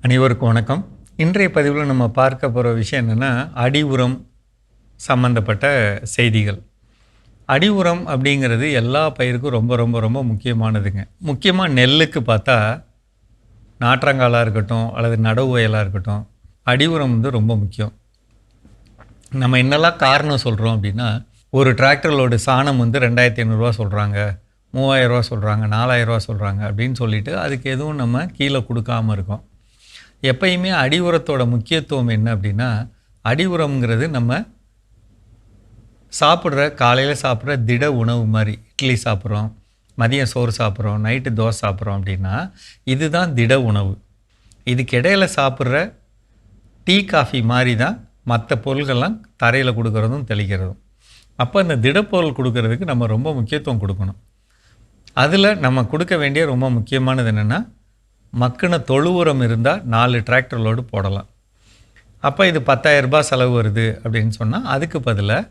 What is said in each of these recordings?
அனைவருக்கும் வணக்கம். இன்றைய பதிவில் நம்ம பார்க்க போகிற விஷயம் என்னென்னா, அடி உரம் சம்மந்தப்பட்ட செய்திகள். அடி உரம் அப்படிங்கிறது எல்லா பயிருக்கும் ரொம்ப ரொம்ப ரொம்ப முக்கியமானதுங்க. முக்கியமாக நெல்லுக்கு பார்த்தா, நாற்றங்காலாக இருக்கட்டும் அல்லது நடவு வயலாக இருக்கட்டும், அடி உரம் வந்து ரொம்ப முக்கியம். நம்ம என்னெல்லாம் காரணம் சொல்கிறோம் அப்படின்னா, ஒரு டிராக்டர் லோடு சாணம் வந்து 2500 சொல்கிறாங்க, 3000 சொல்கிறாங்க, 4000 சொல்கிறாங்க அப்படின்னு சொல்லிட்டு அதுக்கு எதுவும் நம்ம கீழே கொடுக்காமல் இருக்கோம். எப்பயுமே அடி உரத்தோட முக்கியத்துவம் என்ன அப்படின்னா, அடி உரம்ங்கிறது நம்ம காலையில் சாப்பிட்ற திட உணவு மாதிரி. இட்லி சாப்பிட்றோம், மதியம் சோறு சாப்பிட்றோம், நைட்டு தோசை சாப்பிட்றோம் அப்படின்னா இதுதான் திட உணவு. இதுக்கு இடையில் சாப்பிட்ற டீ காஃபி மாதிரி தான் மற்ற பொருள்கள்லாம் தரையில் கொடுக்கறதும் தெளிக்கிறதும். அப்போ அந்த திடப்பொருள் கொடுக்கறதுக்கு நம்ம ரொம்ப முக்கியத்துவம் கொடுக்கணும். அதில் நம்ம கொடுக்க வேண்டிய ரொம்ப முக்கியமானது என்னென்னா, மக்கின தொழு உரம் இருந்தால் 4 டிராக்டர் லோடு போடலாம். அப்போ இது 10,000 செலவு வருது அப்படின்னு சொன்னால், அதுக்கு பதிலாக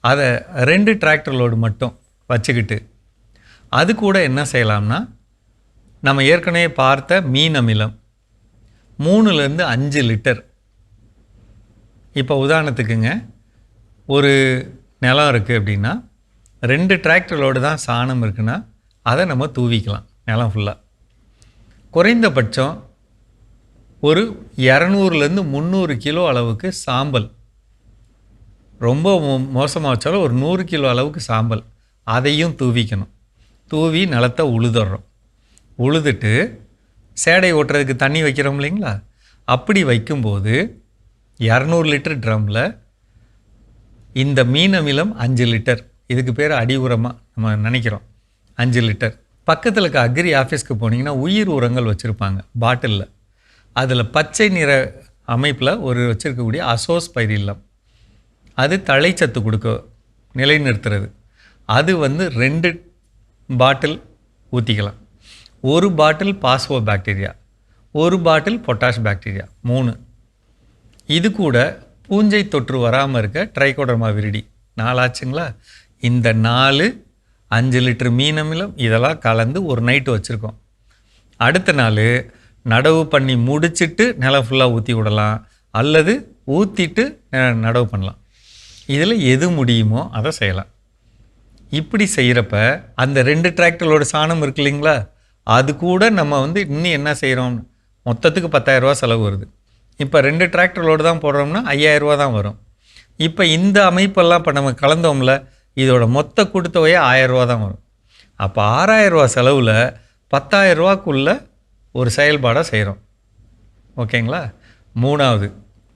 அதை 2 டிராக்டர் லோடு மட்டும் வச்சுக்கிட்டு, அது கூட என்ன செய்யலாம்னா, நம்ம ஏற்கனவே பார்த்த மீன் அமிலம் 3லேருந்து 5 லிட்டர். இப்போ உதாரணத்துக்குங்க, ஒரு நிலம் இருக்குது அப்படின்னா 2 டிராக்டர் லோடு தான் சாணம் இருக்குன்னா அதை நம்ம தூவிக்கலாம் நிலம் ஃபுல்லாக. குறைந்தபட்சம் ஒரு 200லேருந்து 300 கிலோ அளவுக்கு சாம்பல், ரொம்ப மோசமாக வச்சாலும் ஒரு 100 கிலோ அளவுக்கு சாம்பல், அதையும் தூவிக்கணும். தூவி நிலத்தை உழுதுறோம். உழுதுட்டு சேடை ஓட்டுறதுக்கு தண்ணி வைக்கிறோம் இல்லைங்களா, அப்படி வைக்கும்போது 200 லிட்டர் ட்ரம்மில் இந்த மீன் அமிலம் 5 லிட்டர், இதுக்கு பேர் அடி உரமாக நம்ம நினைக்கிறோம், 5 லிட்டர். பக்கத்தில் இருக்க அக்ரி ஆஃபீஸ்க்கு போனீங்கன்னா உயிர் உரங்கள் வச்சுருப்பாங்க பாட்டிலில். அதில் பச்சை நிற அமைப்பில் ஒரு வச்சுருக்கக்கூடிய அசோஸ்பைரில்லம், அது தழைச்சத்து கொடுக்க நிலைநிறுத்துறது. அது வந்து 2 பாட்டில் ஊற்றிக்கலாம். 1 பாட்டில் பாஸ்போ பாக்டீரியா, 1 பாட்டில் பொட்டாஷ் பாக்டீரியா, 3. இது கூட பூஞ்சை தொற்று வராமல் இருக்க ட்ரைகோடர்மா விரிடி 4 ஆச்சுங்களா. இந்த 4 5 லிட்டர் மீன் அமிலம் இதெல்லாம் கலந்து ஒரு நைட்டு வச்சுருக்கோம். அடுத்த நாள் நடவு பண்ணி முடிச்சுட்டு நிலம் ஃபுல்லாக ஊற்றி விடலாம், அல்லது ஊற்றிட்டு நடவு பண்ணலாம். இதில் எது முடியுமோ அதை செய்யலாம். இப்படி செய்கிறப்ப அந்த 2 டிராக்டரோட சாணம் இருக்கு இல்லைங்களா, அது கூட நம்ம வந்து இன்னும் என்ன செய்கிறோம், மொத்தத்துக்கு 10,000 செலவு வருது. இப்போ 2 டிராக்டரோடு தான் போடுறோம்னா 5,000 தான் வரும். இப்போ இந்த அமைப்பெல்லாம் இப்போ நம்ம கலந்தோம்ல, இதோட மொத்த கூட்டுத்தொகையே 1,000 தான் வரும். அப்போ 6,000 செலவில் 10,000 ஒரு செயல்பாடாக செய்கிறோம். ஓகேங்களா.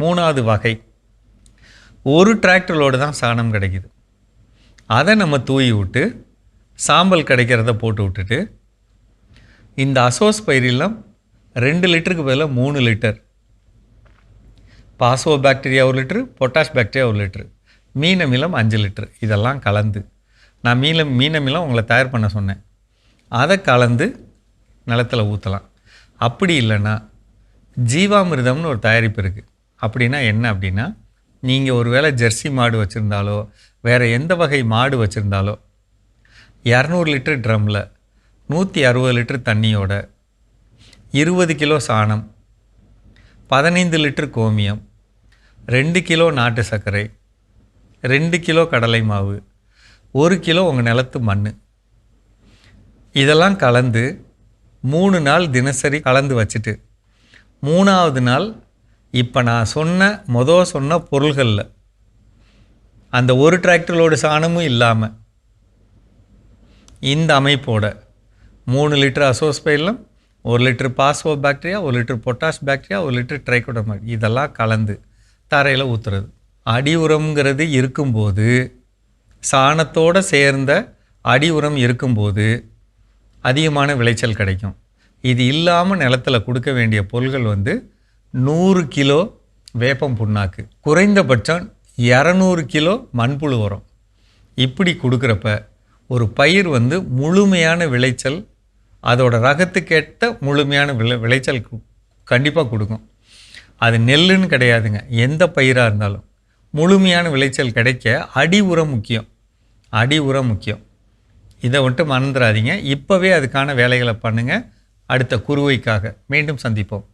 மூணாவது வகை, ஒரு டிராக்டர் லோடு தான் சாணம் கிடைக்குது, அதை நம்ம தூவி விட்டு சாம்பல் கிடைக்கிறத போட்டு விட்டுட்டு, இந்த அசோஸ்பைரில்லம் 2 லிட்டருக்கு பதிலாக 3 litre, phospho bacteria 1 litre, potash bacteria 1 litre, மீன் அமிலம் 5 லிட்டர், இதெல்லாம் கலந்து, நான் மீன் அமிலம் உங்களை தயார் பண்ண சொன்னேன், அதை கலந்து நிலத்தில் ஊற்றலாம். அப்படி இல்லைன்னா ஜீவாமிர்தம்னு ஒரு தயாரிப்பு இருக்குது. அப்படின்னா என்ன அப்படின்னா, நீங்கள் ஒரு வேளை ஜெர்சி மாடு வச்சுருந்தாலோ வேறு எந்த வகை மாடு வச்சுருந்தாலோ 200 லிட்டர் ட்ரம்மில் 160 லிட்டர் தண்ணியோட 20 கிலோ சாணம், 15 லிட்டர் கோமியம், 2 கிலோ நாட்டு சர்க்கரை, 2 கிலோ கடலை மாவு, 1 கிலோ உங்கள் நிலத்து மண், இதெல்லாம் கலந்து 3 நாள் தினசரி கலந்து வச்சுட்டு, 3ஆவது நாள் இப்போ நான் சொன்ன பொருள்களில் அந்த ஒரு டிராக்டரோட சாணமும் இல்லாமல் இந்த அமைப்போட 3 litre azospirillum, 1 litre phospho bacteria, 1 litre potash bacteria, 1 litre trichoderma, இதெல்லாம் கலந்து தரையில் ஊற்றுறது. அடி உரம்ங்கிறது இருக்கும்போது, சாணத்தோடு சேர்ந்த அடி உரம் இருக்கும்போது அதிகமான விளைச்சல் கிடைக்கும். இது இல்லாமல் நிலத்தில் கொடுக்க வேண்டிய பொருள்கள் வந்து 100 கிலோ வேப்பம் புண்ணாக்கு, குறைந்தபட்சம் 200 கிலோ மண்புழு உரம். இப்படி கொடுக்குறப்ப ஒரு பயிர் வந்து முழுமையான விளைச்சல், அதோட ரகத்துக்கேற்ற முழுமையான விளைச்சல் கண்டிப்பாக கொடுக்கும். அது நெல்லுன்னு கிடையாதுங்க, எந்த பயிராக இருந்தாலும் முழுமையான விளைச்சல் கிடைக்க அடி உரம் முக்கியம். இதை மட்டும் மறந்துடாதீங்க. இப்போவே அதுக்கான வேலைகளை பண்ணுங்கள். அடுத்த குறுவைக்காக மீண்டும் சந்திப்போம்.